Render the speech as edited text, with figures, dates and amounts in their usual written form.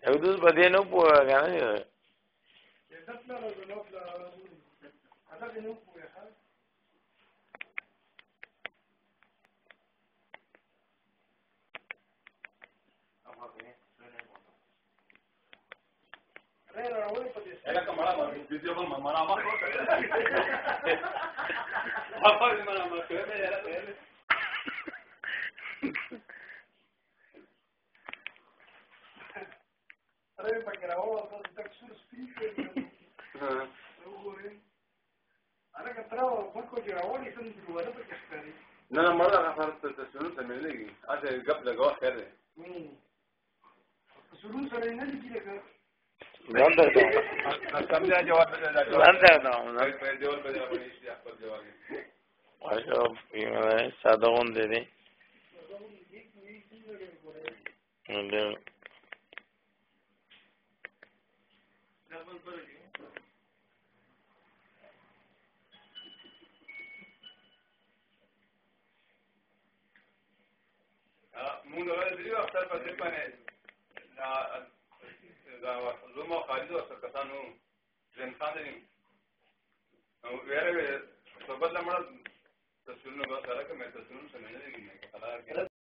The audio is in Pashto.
یو دوس په دې نه پوهه کنه era cámara más video más mala más más que me era Trebuie să grabăm asta de textul speaker. Ahora que traba, banco de grabó y son lugares para que espere. No, no, مرة أخذت تسلون سميني هذا قبل جواه كذا. تسلون سميني كذا كذا. بندر دا. سمجھا جواب بندر دا. جواب पे जरा बड़ी इश्तियाक पर जवाब है. अच्छा ये सादा कौन दे दे. مونږ ولې اکثر په دې باندې دا زما خالد او کسانو ځنخان دي او ویره په بدل مړ تاسو نو سره کومه تاسو نو څنګه نه